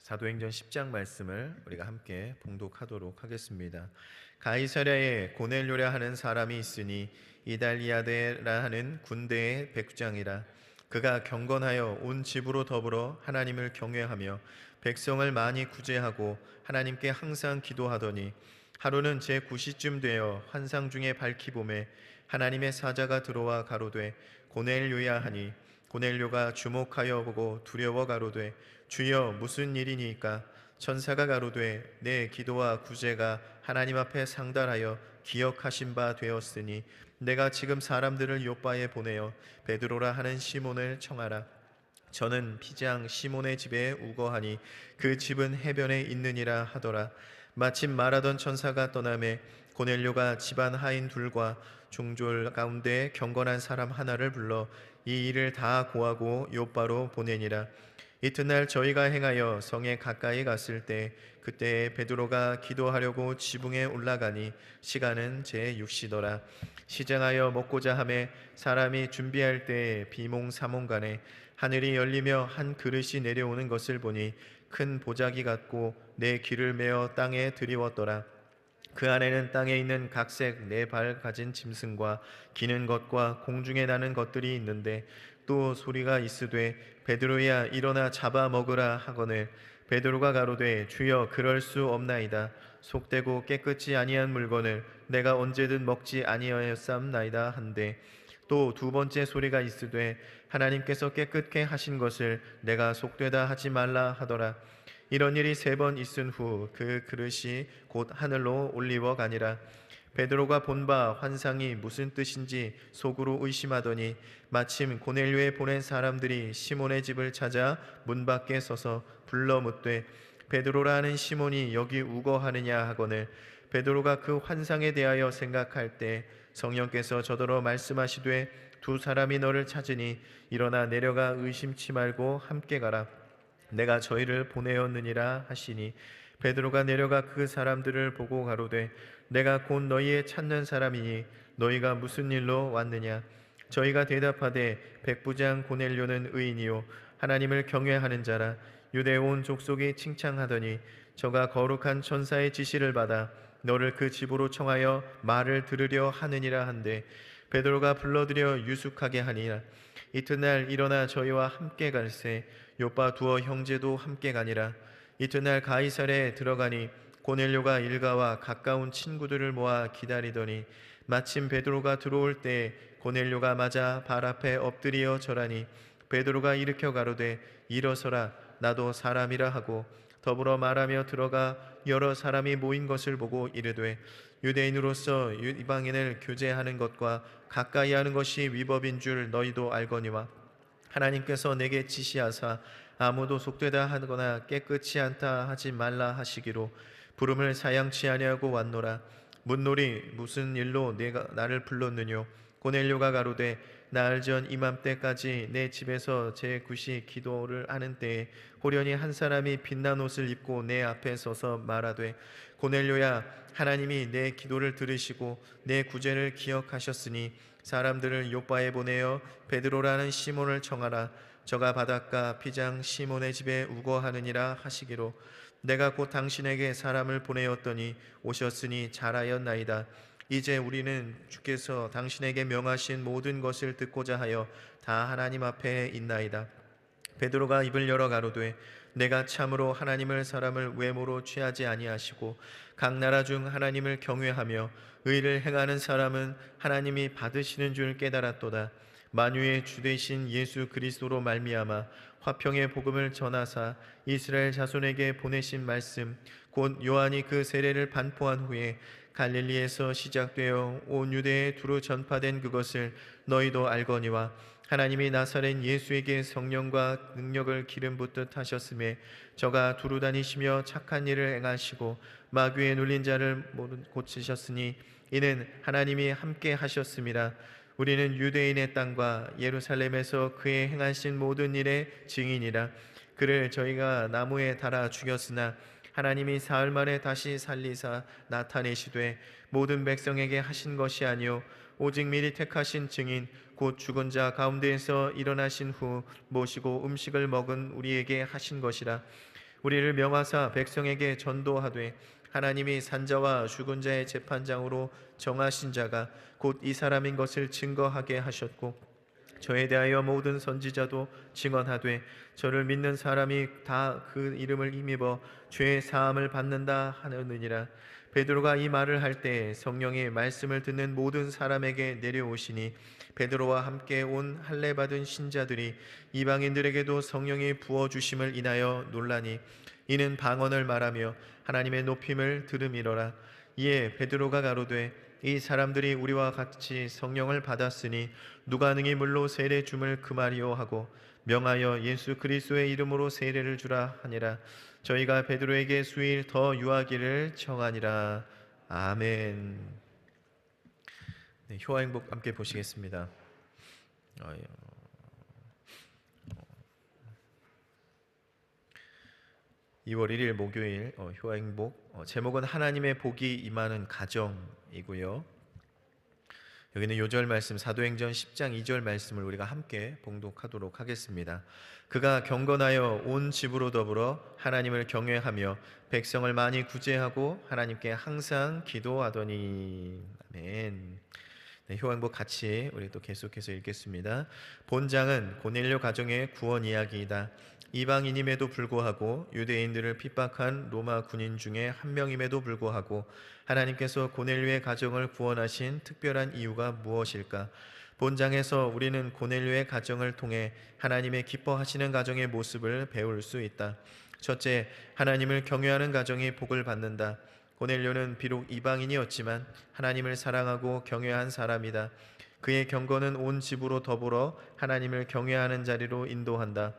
사도행전 10장 말씀을 우리가 함께 봉독하도록 하겠습니다. 가이사랴에 고넬료라 하는 사람이 있으니 이달리아데라 하는 군대의 백장이라. 그가 경건하여 온 집으로 더불어 하나님을 경외하며 백성을 많이 구제하고 하나님께 항상 기도하더니, 하루는 제9시쯤 되어 환상 중에 밝히 보매 하나님의 사자가 들어와 가로되 고넬료야 하니, 고넬료가 주목하여 보고 두려워 가로되 주여 무슨 일이니까? 천사가 가로되 내 기도와 구제가 하나님 앞에 상달하여 기억하신 바 되었으니 내가 지금 사람들을 요바에 보내어 베드로라 하는 시몬을 청하라. 저는 피장 시몬의 집에 우거하니 그 집은 해변에 있느니라 하더라. 마침 말하던 천사가 떠나매 고넬료가 집안 하인 둘과 종졸 가운데 경건한 사람 하나를 불러 이 일을 다 고하고 요바로 보내니라. 이튿날 저희가 행하여 성에 가까이 갔을 때 그때 베드로가 기도하려고 지붕에 올라가니 시간은 제6시더라. 시장하여 먹고자 하매 사람이 준비할 때에 비몽사몽간에 하늘이 열리며 한 그릇이 내려오는 것을 보니 큰 보자기 같고 내 귀를 메어 땅에 드리웠더라. 그 안에는 땅에 있는 각색 네 발 가진 짐승과 기는 것과 공중에 나는 것들이 있는데, 또 소리가 있으되 베드로야 일어나 잡아 먹으라 하거늘 베드로가 가로되 주여 그럴 수 없나이다. 속되고 깨끗이 아니한 물건을 내가 언제든 먹지 아니하였사옵나이다 한데, 또 두 번째 소리가 있으되 하나님께서 깨끗게 하신 것을 내가 속되다 하지 말라 하더라. 이런 일이 3번 있은 후 그 그릇이 곧 하늘로 올리워 가니라. 베드로가 본 바 환상이 무슨 뜻인지 속으로 의심하더니 마침 고넬료에 보낸 사람들이 시몬의 집을 찾아 문 밖에 서서 불러 묻되 베드로라 하는 시몬이 여기 우거하느냐 하거늘, 베드로가 그 환상에 대하여 생각할 때 성령께서 저더러 말씀하시되 두 사람이 너를 찾으니 일어나 내려가 의심치 말고 함께 가라. 내가 저희를 보내었느니라 하시니, 베드로가 내려가 그 사람들을 보고 가로되 내가 곧 너희의 찾는 사람이니 너희가 무슨 일로 왔느냐? 저희가 대답하되 백부장 고넬료는 의인이요 하나님을 경외하는 자라. 유대 온 족속이 칭찬하더니 저가 거룩한 천사의 지시를 받아 너를 그 집으로 청하여 말을 들으려 하느니라 한데, 베드로가 불러들여 유숙하게 하니라. 이튿날 일어나 저희와 함께 갈새 요바 두어 형제도 함께 가니라. 이튿날 가이사랴에 들어가니 고넬료가 일가와 가까운 친구들을 모아 기다리더니 마침 베드로가 들어올 때 고넬료가 맞아 발 앞에 엎드려 절하니, 베드로가 일으켜 가로되 일어서라 나도 사람이라 하고 더불어 말하며 들어가 여러 사람이 모인 것을 보고 이르되 유대인으로서 이방인을 교제하는 것과 가까이 하는 것이 위법인 줄 너희도 알거니와 하나님께서 내게 지시하사 아무도 속되다 하거나 깨끗이 않다 하지 말라 하시기로 부름을 사양치 아니하고 왔노라. 문놀이 무슨 일로 내가 나를 불렀느뇨? 고넬료가 가로되 나흘 전 이맘때까지 내 집에서 제9시 기도를 하는 때에 호련히 한 사람이 빛난 옷을 입고 내 앞에 서서 말하되 고넬료야 하나님이 내 기도를 들으시고 내 구제를 기억하셨으니 사람들을 요바에 보내어 베드로라는 시몬을 청하라. 저가 바닷가 피장 시몬의 집에 우거하느니라 하시기로 내가 곧 당신에게 사람을 보내었더니 오셨으니 잘하였나이다. 이제 우리는 주께서 당신에게 명하신 모든 것을 듣고자 하여 다 하나님 앞에 있나이다. 베드로가 입을 열어 가로되 내가 참으로 하나님을 사람을 외모로 취하지 아니하시고 각 나라 중 하나님을 경외하며 의를 행하는 사람은 하나님이 받으시는 줄 깨달았도다. 만유의 주 되신 예수 그리스도로 말미암아 화평의 복음을 전하사 이스라엘 자손에게 보내신 말씀 곧 요한이 그 세례를 반포한 후에 갈릴리에서 시작되어 온 유대에 두루 전파된 그것을 너희도 알거니와 하나님이 나사렛 예수에게 성령과 능력을 기름 붓듯 하셨음에 저가 두루 다니시며 착한 일을 행하시고 마귀에 눌린 자를 고치셨으니 이는 하나님이 함께 하셨음이라. 우리는 유대인의 땅과 예루살렘에서 그의 행하신 모든 일의 증인이라. 그를 저희가 나무에 달아 죽였으나 하나님이 사흘 만에 다시 살리사 나타내시되 모든 백성에게 하신 것이 아니요 오직 미리 택하신 증인 곧 죽은 자 가운데에서 일어나신 후 모시고 음식을 먹은 우리에게 하신 것이라. 우리를 명하사 백성에게 전도하되 하나님이 산자와 죽은 자의 재판장으로 정하신 자가 곧 이 사람인 것을 증거하게 하셨고 저에 대하여 모든 선지자도 증언하되 저를 믿는 사람이 다 그 이름을 힘입어 죄의 사함을 받는다 하느니라. 베드로가 이 말을 할 때 성령이 말씀을 듣는 모든 사람에게 내려오시니 베드로와 함께 온 할례 받은 신자들이 이방인들에게도 성령이 부어 주심을 인하여 놀라니 이는 방언을 말하며 하나님의 높임을 들음이로라. 이에 베드로가 가로되 이 사람들이 우리와 같이 성령을 받았으니 누가 능히 물로 세례 줌을 금하리요 하고 명하여 예수 그리스도의 이름으로 세례를 주라 하니라. 저희가 베드로에게 수일 더 유하기를 청하니라. 아멘. 네, 효화행복 함께 보시겠습니다. 2월 1일 목요일 효화행복 제목은 하나님의 복이 임하는 가정이고요. 여기는 요절 말씀 사도행전 10장 2절 말씀을 우리가 함께 봉독하도록 하겠습니다. 그가 경건하여 온 집으로 더불어 하나님을 경외하며 백성을 많이 구제하고 하나님께 항상 기도하더니. 아멘. 네, 효행복 같이 우리 또 계속해서 읽겠습니다. 본장은 고넬료 가정의 구원 이야기이다. 이방인임에도 불구하고 유대인들을 핍박한 로마 군인 중에 한 명임에도 불구하고 하나님께서 고넬료의 가정을 구원하신 특별한 이유가 무엇일까? 본장에서 우리는 고넬료의 가정을 통해 하나님의 기뻐하시는 가정의 모습을 배울 수 있다. 첫째, 하나님을 경외하는 가정이 복을 받는다. 고넬료는 비록 이방인이었지만 하나님을 사랑하고 경외한 사람이다. 그의 경건은 온 집으로 더불어 하나님을 경외하는 자리로 인도한다.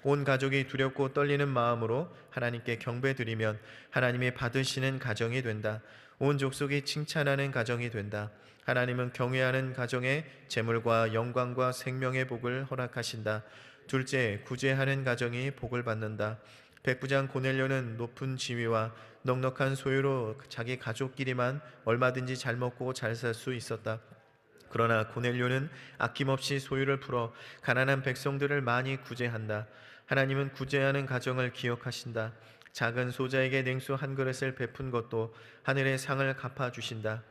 온 가족이 두렵고 떨리는 마음으로 하나님께 경배드리면 하나님이 받으시는 가정이 된다. 온 족속이 칭찬하는 가정이 된다. 하나님은 경외하는 가정에 재물과 영광과 생명의 복을 허락하신다. 둘째, 구제하는 가정이 복을 받는다. 백부장 고넬료는 높은 지위와 넉넉한 소유로 자기 가족끼리만 얼마든지 잘 먹고 잘 살 수 있었다. 그러나 고넬료는 아낌없이 소유를 풀어 가난한 백성들을 많이 구제한다. 하나님은 구제하는 가정을 기억하신다. 작은 소자에게 냉수 한 그릇을 베푼 것도 하늘의 상을 갚아주신다.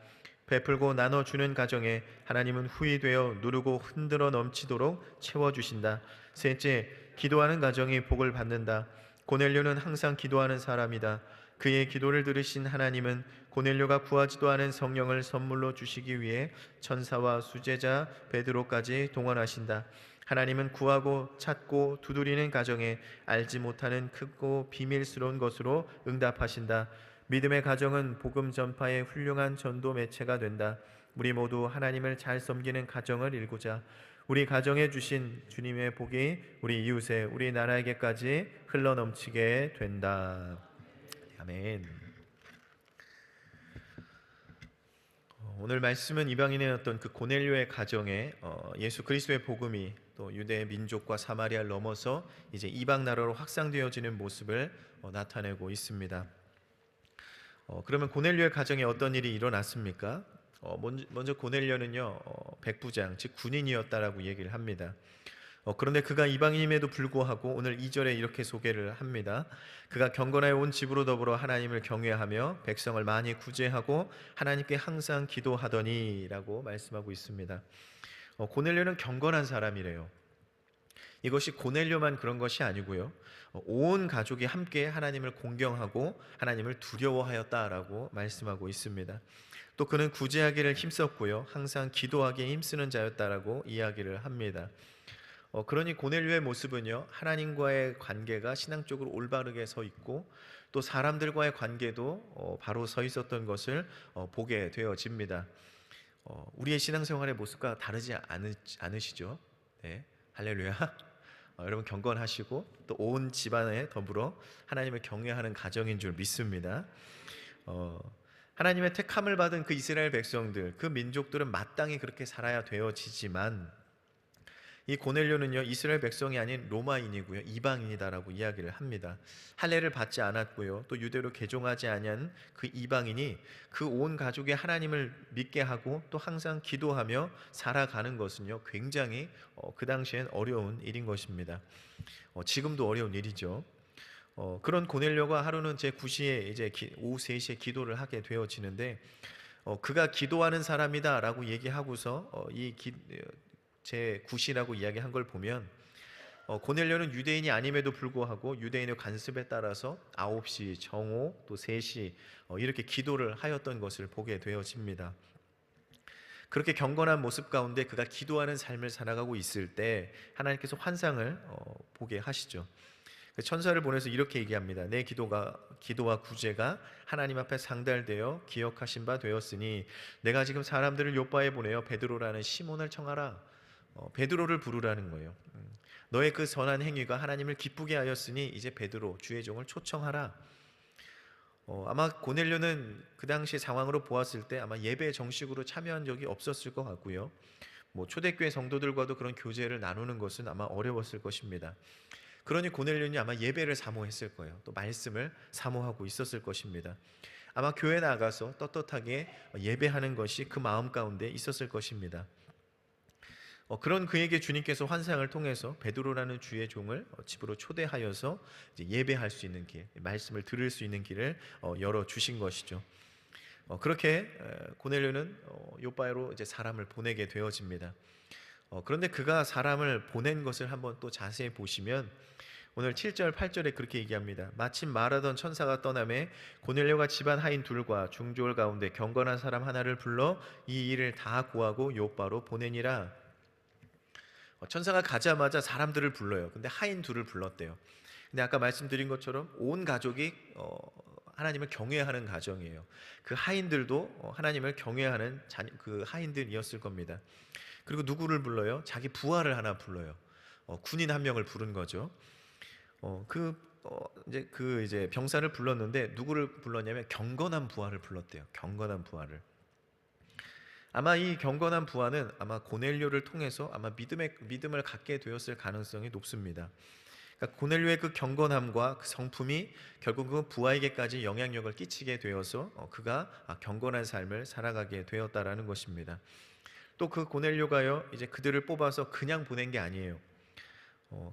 베풀고 나눠주는 가정에 하나님은 후히 되어 누르고 흔들어 넘치도록 채워주신다. 셋째, 기도하는 가정이 복을 받는다. 고넬료는 항상 기도하는 사람이다. 그의 기도를 들으신 하나님은 고넬료가 구하지도 않은 성령을 선물로 주시기 위해 천사와 수제자 베드로까지 동원하신다. 하나님은 구하고 찾고 두드리는 가정에 알지 못하는 크고 비밀스러운 것으로 응답하신다. 믿음의 가정은 복음 전파의 훌륭한 전도 매체가 된다. 우리 모두 하나님을 잘 섬기는 가정을 이루고자 우리 가정에 주신 주님의 복이 우리 이웃에 우리 나라에게까지 흘러넘치게 된다. 아멘. 오늘 말씀은 이방인의 어떤 그 고넬료의 가정에 예수 그리스도의 복음이 또 유대 민족과 사마리아를 넘어서 이제 이방 나라로 확산되어지는 모습을 나타내고 있습니다. 그러면 고넬료의 가정에 어떤 일이 일어났습니까? 먼저 고넬료는요 백부장 즉 군인이었다라고 얘기를 합니다. 그런데 그가 이방인임에도 불구하고 오늘 2절에 이렇게 소개를 합니다. 그가 경건하여 온 집으로 더불어 하나님을 경외하며 백성을 많이 구제하고 하나님께 항상 기도하더니 라고 말씀하고 있습니다. 고넬료는 경건한 사람이래요. 이것이 고넬료만 그런 것이 아니고요, 온 가족이 함께 하나님을 공경하고 하나님을 두려워하였다라고 말씀하고 있습니다. 또 그는 구제하기를 힘썼고요, 항상 기도하기에 힘쓰는 자였다라고 이야기를 합니다. 그러니 고넬료의 모습은요, 하나님과의 관계가 신앙적으로 올바르게 서 있고 또 사람들과의 관계도 바로 서 있었던 것을 보게 되어집니다. 우리의 신앙생활의 모습과 다르지 않으시죠? 네, 할렐루야. 여러분 경건하시고 또 온 집안에 더불어 하나님을 경외하는 가정인 줄 믿습니다. 하나님의 택함을 받은 그 이스라엘 백성들, 그 민족들은 마땅히 그렇게 살아야 되어지지만 이 고넬료는요 이스라엘 백성이 아닌 로마인이고요 이방인이다라고 이야기를 합니다. 할례를 받지 않았고요 또 유대로 개종하지 아니한 그 이방인이 그 온 가족의 하나님을 믿게 하고 또 항상 기도하며 살아가는 것은요 굉장히 그 당시엔 어려운 일인 것입니다. 지금도 어려운 일이죠. 그런 고넬료가 하루는 제 9시에 이제 오후 3시에 기도를 하게 되어지는데, 그가 기도하는 사람이다라고 얘기하고서 제 9시라고 이야기한 걸 보면, 고넬료는 유대인이 아님에도 불구하고 유대인의 관습에 따라서 9시, 정오, 또 3시 이렇게 기도를 하였던 것을 보게 되어집니다. 그렇게 경건한 모습 가운데 그가 기도하는 삶을 살아가고 있을 때 하나님께서 환상을 보게 하시죠. 천사를 보내서 이렇게 얘기합니다. 내 기도와 구제가 하나님 앞에 상달되어 기억하신 바 되었으니 내가 지금 사람들을 요바에 보내어 베드로라는 시몬을 청하라. 베드로를 부르라는 거예요. 너의 그 선한 행위가 하나님을 기쁘게 하였으니 이제 베드로 주의 종을 초청하라. 아마 고넬료는 그 당시 상황으로 보았을 때 아마 예배에 정식으로 참여한 적이 없었을 것 같고요. 초대교회 성도들과도 그런 교제를 나누는 것은 아마 어려웠을 것입니다. 그러니 고넬료는 아마 예배를 사모했을 거예요. 또 말씀을 사모하고 있었을 것입니다. 아마 교회 나가서 떳떳하게 예배하는 것이 그 마음 가운데 있었을 것입니다. 그런 그에게 주님께서 환상을 통해서 베드로라는 주의 종을 집으로 초대하여서 이제 예배할 수 있는 길, 말씀을 들을 수 있는 길을 열어 주신 것이죠. 그렇게 고넬료는 요바로 이제 사람을 보내게 되어집니다. 그런데 그가 사람을 보낸 것을 한번 또 자세히 보시면 오늘 7절 8절에 그렇게 얘기합니다. 마침 말하던 천사가 떠나매 고넬료가 집안 하인 둘과 중졸 가운데 경건한 사람 하나를 불러 이 일을 다 고하고 요바로 보내니라. 천사가 가자마자 사람들을 불러요. 근데 하인 둘을 불렀대요. 근데 아까 말씀드린 것처럼 온 가족이 하나님을 경외하는 가정이에요. 그 하인들도 하나님을 경외하는 그 하인들이었을 겁니다. 그리고 누구를 불러요? 자기 부하를 하나 불러요. 군인 한 명을 부른 거죠. 이제 병사를 불렀는데 누구를 불렀냐면 경건한 부하를 불렀대요. 경건한 부하를. 아마 이 경건한 부하는 아마 고넬료를 통해서 아마 믿음을 갖게 되었을 가능성이 높습니다. 그러니까 고넬료의 그 경건함과 그 성품이 결국 그 부하에게까지 영향력을 끼치게 되어서 그가 경건한 삶을 살아가게 되었다라는 것입니다. 또 그 고넬료가요, 이제 그들을 뽑아서 그냥 보낸 게 아니에요.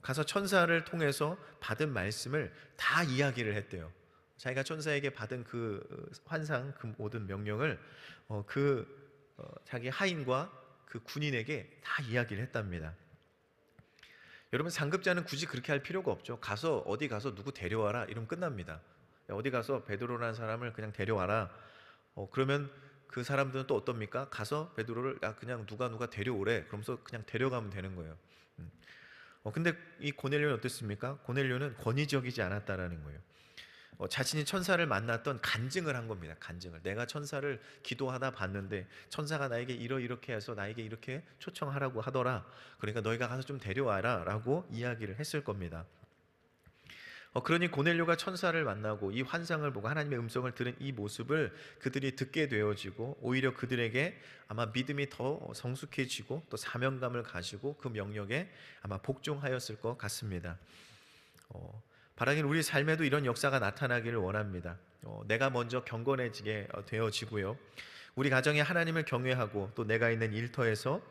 가서 천사를 통해서 받은 말씀을 다 이야기를 했대요. 자기가 천사에게 받은 그 환상, 그 모든 명령을 자기 하인과 그 군인에게 다 이야기를 했답니다. 여러분, 상급자는 굳이 그렇게 할 필요가 없죠. 어디 가서 누구 데려와라 이러면 끝납니다. 어디 가서 베드로라는 사람을 그냥 데려와라. 그러면 그 사람들은 또 어떻습니까? 가서 베드로를 그냥 누가 데려오래. 그러면서 그냥 데려가면 되는 거예요. 근데 이 고넬료는 어땠습니까? 고넬료는 권위적이지 않았다라는 거예요. 자신이 천사를 만났던 간증을 한 겁니다. 간증을. 내가 천사를 기도하다 봤는데 천사가 나에게 이렇게 해서 나에게 이렇게 초청하라고 하더라. 그러니까 너희가 가서 좀 데려와라 라고 이야기를 했을 겁니다. 그러니 고넬료가 천사를 만나고 이 환상을 보고 하나님의 음성을 들은 이 모습을 그들이 듣게 되어지고 오히려 그들에게 아마 믿음이 더 성숙해지고 또 사명감을 가지고 그 명령에 아마 복종하였을 것 같습니다. 바라기는 우리 삶에도 이런 역사가 나타나기를 원합니다. 내가 먼저 경건해지게 되어지고요. 우리 가정에 하나님을 경외하고 또 내가 있는 일터에서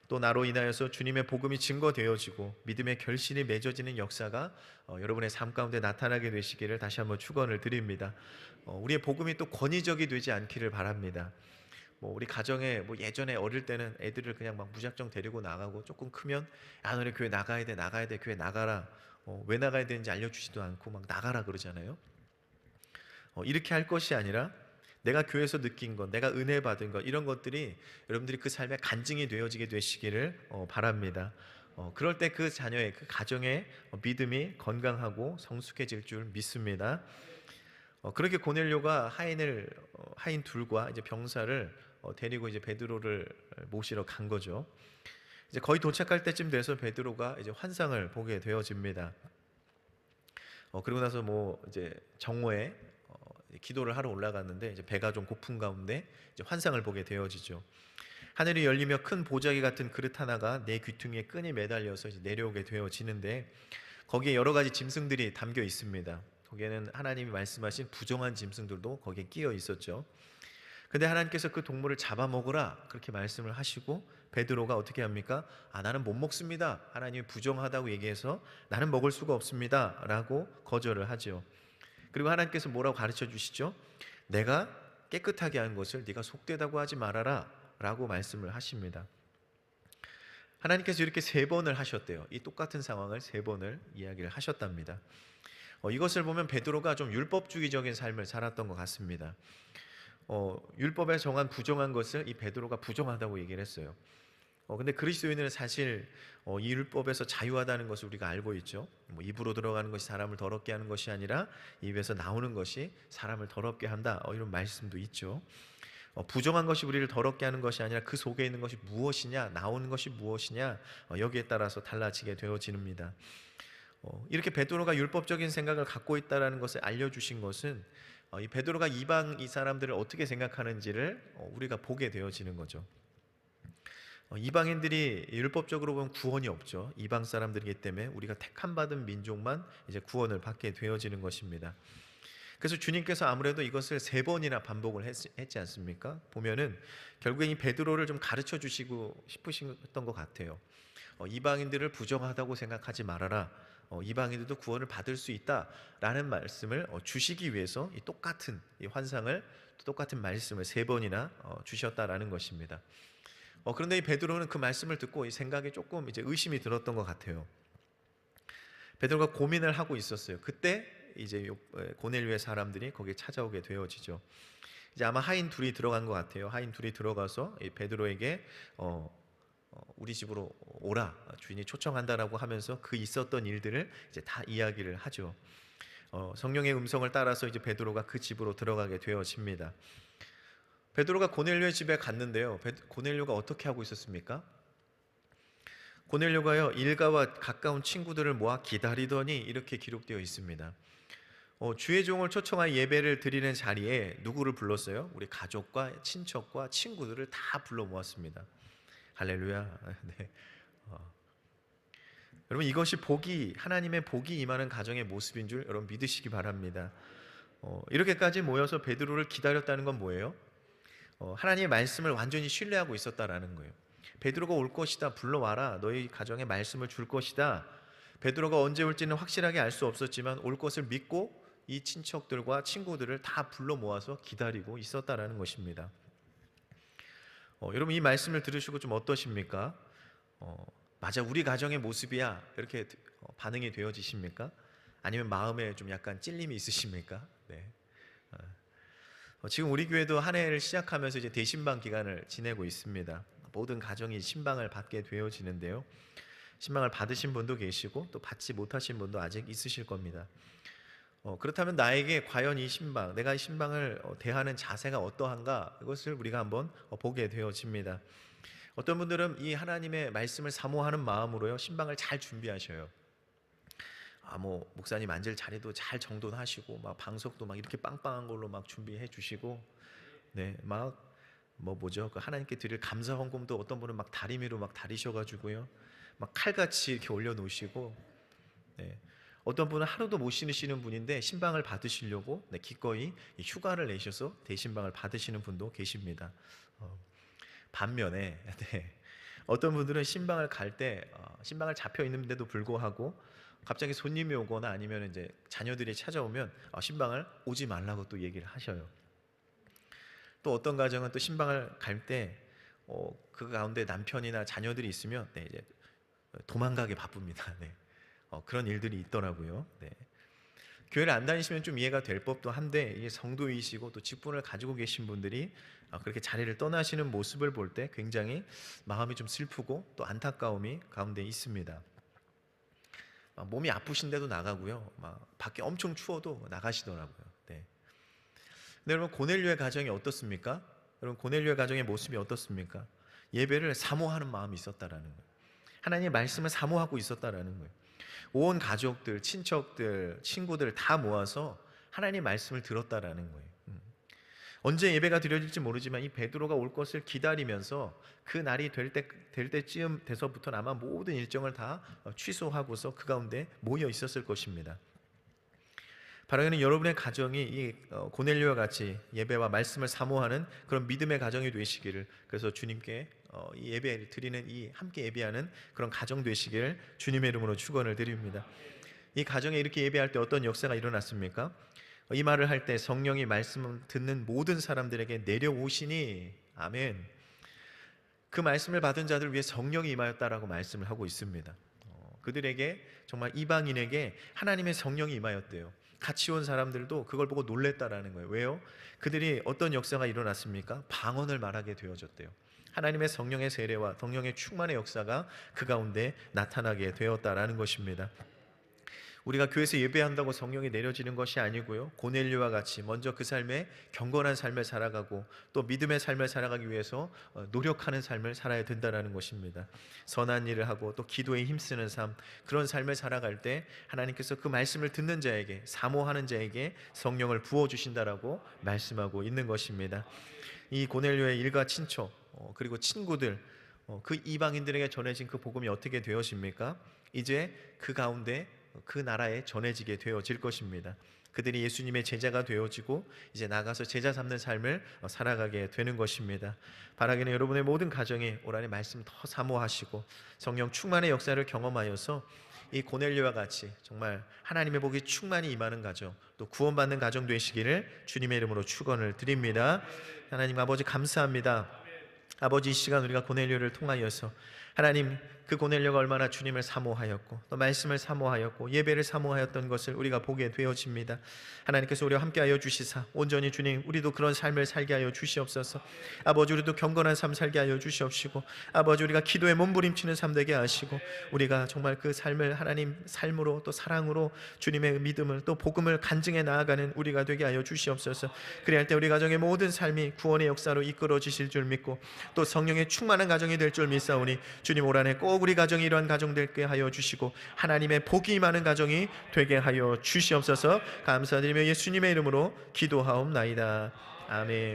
또 나로 인하여서 주님의 복음이 증거되어지고 믿음의 결실이 맺어지는 역사가 여러분의 삶 가운데 나타나게 되시기를 다시 한번 축원을 드립니다. 우리의 복음이 또 권위적이 되지 않기를 바랍니다. 우리 가정에 예전에 어릴 때는 애들을 그냥 막 무작정 데리고 나가고 조금 크면 너네 교회 나가야 돼 교회 나가라. 왜 나가야 되는지 알려주지도 않고 막 나가라 그러잖아요. 이렇게 할 것이 아니라 내가 교회에서 느낀 것, 내가 은혜 받은 것, 이런 것들이 여러분들이 그 삶의 간증이 되어지게 되시기를 바랍니다. 그럴 때 그 자녀의, 그 가정의 믿음이 건강하고 성숙해질 줄 믿습니다. 그렇게 고넬료가 하인 둘과 이제 병사를 데리고 이제 베드로를 모시러 간 거죠. 이제 거의 도착할 때쯤 돼서 베드로가 이제 환상을 보게 되어집니다. 그리고 나서 이제 정오에 기도를 하러 올라갔는데 이제 배가 좀 고픈 가운데 이제 환상을 보게 되어지죠. 하늘이 열리며 큰 보자기 같은 그릇 하나가 내 귀퉁이에 끈이 매달려서 이제 내려오게 되어지는데 거기에 여러 가지 짐승들이 담겨 있습니다. 거기에는 하나님이 말씀하신 부정한 짐승들도 거기에 끼어 있었죠. 근데 하나님께서 그 동물을 잡아먹으라 그렇게 말씀을 하시고 베드로가 어떻게 합니까? 나는 못 먹습니다. 하나님이 부정하다고 얘기해서 나는 먹을 수가 없습니다 라고 거절을 하죠. 그리고 하나님께서 뭐라고 가르쳐 주시죠? 내가 깨끗하게 한 것을 네가 속되다고 하지 말아라 라고 말씀을 하십니다. 하나님께서 이렇게 3번을 하셨대요. 이 똑같은 상황을 3번을 이야기를 하셨답니다. 이것을 보면 베드로가 좀 율법주의적인 삶을 살았던 것 같습니다. 율법에 정한 부정한 것을 이 베드로가 부정하다고 얘기를 했어요. 근데 그리스도인은 사실 이 율법에서 자유하다는 것을 우리가 알고 있죠. 입으로 들어가는 것이 사람을 더럽게 하는 것이 아니라 입에서 나오는 것이 사람을 더럽게 한다. 이런 말씀도 있죠. 부정한 것이 우리를 더럽게 하는 것이 아니라 그 속에 있는 것이 무엇이냐, 나오는 것이 무엇이냐, 여기에 따라서 달라지게 되어집니다. 이렇게 베드로가 율법적인 생각을 갖고 있다는 것을 알려주신 것은 이 베드로가 이방 이 사람들을 어떻게 생각하는지를 우리가 보게 되어지는 거죠. 이방인들이 율법적으로 보면 구원이 없죠. 이방 사람들이기 때문에 우리가 택함 받은 민족만 이제 구원을 받게 되어지는 것입니다. 그래서 주님께서 아무래도 이것을 3번이나 반복을 했지 않습니까? 보면은 결국엔 이 베드로를 좀 가르쳐 주시고 싶으셨던 것 같아요. 이방인들을 부정하다고 생각하지 말아라. 이방인들도 구원을 받을 수 있다라는 말씀을 주시기 위해서 이 똑같은 이 환상을, 똑같은 말씀을 3번이나 주셨다라는 것입니다. 그런데 이 베드로는 그 말씀을 듣고 이 생각에 조금 이제 의심이 들었던 것 같아요. 베드로가 고민을 하고 있었어요. 그때 이제 고넬료의 사람들이 거기에 찾아오게 되어지죠. 이제 아마 하인 둘이 들어간 것 같아요. 하인 둘이 들어가서 이 베드로에게 우리 집으로 오라, 주인이 초청한다라고 하면서 그 있었던 일들을 이제 다 이야기를 하죠. 성령의 음성을 따라서 이제 베드로가 그 집으로 들어가게 되어집니다. 베드로가 고넬료의 집에 갔는데요. 고넬료가 어떻게 하고 있었습니까? 고넬료가요, 일가와 가까운 친구들을 모아 기다리더니 이렇게 기록되어 있습니다. 주의 종을 초청하여 예배를 드리는 자리에 누구를 불렀어요? 우리 가족과 친척과 친구들을 다 불러 모았습니다. 할렐루야. 네. 여러분, 이것이 하나님의 복이 임하는 가정의 모습인 줄 여러분 믿으시기 바랍니다. 이렇게까지 모여서 베드로를 기다렸다는 건 뭐예요? 하나님의 말씀을 완전히 신뢰하고 있었다라는 거예요. 베드로가 올 것이다, 불러와라, 너희 가정에 말씀을 줄 것이다. 베드로가 언제 올지는 확실하게 알 수 없었지만 올 것을 믿고 이 친척들과 친구들을 다 불러 모아서 기다리고 있었다라는 것입니다. 여러분, 이 말씀을 들으시고 좀 어떠십니까? 맞아, 우리 가정의 모습이야, 이렇게 반응이 되어지십니까? 아니면 마음에 좀 약간 찔림이 있으십니까? 네. 지금 우리 교회도 한 해를 시작하면서 이제 대신방 기간을 지내고 있습니다. 모든 가정이 신방을 받게 되어지는데요. 신방을 받으신 분도 계시고 또 받지 못하신 분도 아직 있으실 겁니다. 그렇다면 나에게 과연 이 신방, 내가 이 신방을 대하는 자세가 어떠한가, 이것을 우리가 한번 보게 되어집니다. 어떤 분들은 이 하나님의 말씀을 사모하는 마음으로요, 신방을 잘 준비하셔요. 목사님 앉을 자리도 잘 정돈하시고, 막 방석도 막 이렇게 빵빵한 걸로 막 준비해 주시고, 네, 그 하나님께 드릴 감사 헌금도 어떤 분은 막 다리미로 막 다리셔가지고요, 막 칼같이 이렇게 올려놓으시고, 네. 어떤 분은 하루도 못 쉬시는 분인데 신방을 받으시려고 기꺼이 휴가를 내셔서 대신방을 받으시는 분도 계십니다. 반면에 어떤 분들은 신방을 갈 때 신방을 잡혀 있는데도 불구하고 갑자기 손님이 오거나 아니면 이제 자녀들이 찾아오면 신방을 오지 말라고 또 얘기를 하셔요. 또 어떤 가정은 또 신방을 갈 때 그 가운데 남편이나 자녀들이 있으면 이제 도망가게 바쁩니다. 그런 일들이 있더라고요. 교회를 안 다니시면 좀 이해가 될 법도 한데, 이게 성도이시고 또 직분을 가지고 계신 분들이 그렇게 자리를 떠나시는 모습을 볼 때 굉장히 마음이 좀 슬프고 또 안타까움이 가운데 있습니다. 몸이 아프신데도 나가고요, 밖에 엄청 추워도 나가시더라고요. 근데 여러분, 고넬료의 가정이 어떻습니까? 여러분, 고넬료의 가정의 모습이 어떻습니까? 예배를 사모하는 마음이 있었다라는 거예요. 하나님의 말씀을 사모하고 있었다라는 거예요. 온 가족들, 친척들, 친구들 다 모아서 하나님의 말씀을 들었다라는 거예요. 언제 예배가 드려질지 모르지만 이 베드로가 올 것을 기다리면서 그 날이 될 때쯤 돼서부터는 아마 모든 일정을 다 취소하고서 그 가운데 모여 있었을 것입니다. 바라기는 여러분의 가정이 이 고넬료와 같이 예배와 말씀을 사모하는 그런 믿음의 가정이 되시기를, 그래서 주님께 이 예배 드리는 이 함께 예배하는 그런 가정 되시기를 주님의 이름으로 축원을 드립니다. 이 가정에 이렇게 예배할 때 어떤 역사가 일어났습니까? 이 말을 할 때 성령이 말씀을 듣는 모든 사람들에게 내려오시니, 아멘. 그 말씀을 받은 자들 위해 성령이 임하였다라고 말씀을 하고 있습니다. 그들에게, 정말 이방인에게 하나님의 성령이 임하였대요. 같이 온 사람들도 그걸 보고 놀랬다라는 거예요. 왜요? 그들이 어떤 역사가 일어났습니까? 방언을 말하게 되어졌대요. 하나님의 성령의 세례와 성령의 충만의 역사가 그 가운데 나타나게 되었다라는 것입니다. 우리가 교회에서 예배한다고 성령이 내려지는 것이 아니고요, 고넬료와 같이 먼저 그 삶에 경건한 삶을 살아가고 또 믿음의 삶을 살아가기 위해서 노력하는 삶을 살아야 된다는 것입니다. 선한 일을 하고 또 기도에 힘쓰는 삶, 그런 삶을 살아갈 때 하나님께서 그 말씀을 듣는 자에게, 사모하는 자에게 성령을 부어주신다라고 말씀하고 있는 것입니다. 이 고넬료의 일가 친척 그리고 친구들, 그 이방인들에게 전해진 그 복음이 어떻게 되어집니까? 이제 그 가운데 그 나라에 전해지게 되어질 것입니다. 그들이 예수님의 제자가 되어지고 이제 나가서 제자 삼는 삶을 살아가게 되는 것입니다. 바라기는 여러분의 모든 가정이 올 한해 말씀 더 사모하시고 성령 충만의 역사를 경험하여서 이 고넬료와 같이 정말 하나님의 복이 충만히 임하는 가정, 또 구원받는 가정 되시기를 주님의 이름으로 축원을 드립니다. 하나님 아버지 감사합니다. 아버지, 이 시간 우리가 고넬료를 통하여서 하나님, 그 고넬료가 얼마나 주님을 사모하였고 또 말씀을 사모하였고 예배를 사모하였던 것을 우리가 보게 되어집니다. 하나님께서 우리와 함께하여 주시사 온전히 주님, 우리도 그런 삶을 살게 하여 주시옵소서. 아버지, 우리도 경건한 삶 살게 하여 주시옵시고, 아버지, 우리가 기도에 몸부림치는 삶 되게 하시고, 우리가 정말 그 삶을 하나님 삶으로 또 사랑으로 주님의 믿음을 또 복음을 간증해 나아가는 우리가 되게 하여 주시옵소서. 그리할 때 우리 가정의 모든 삶이 구원의 역사로 이끌어지실 줄 믿고 또 성령의 충만한 가정이 될 줄 믿사오니 주님, 올 한해 꼭 우리 가정이 이러한 가정 되게 하여 주시고 하나님의 복이 많은 가정이 되게 하여 주시옵소서. 감사드리며 예수님의 이름으로 기도하옵나이다. 아멘.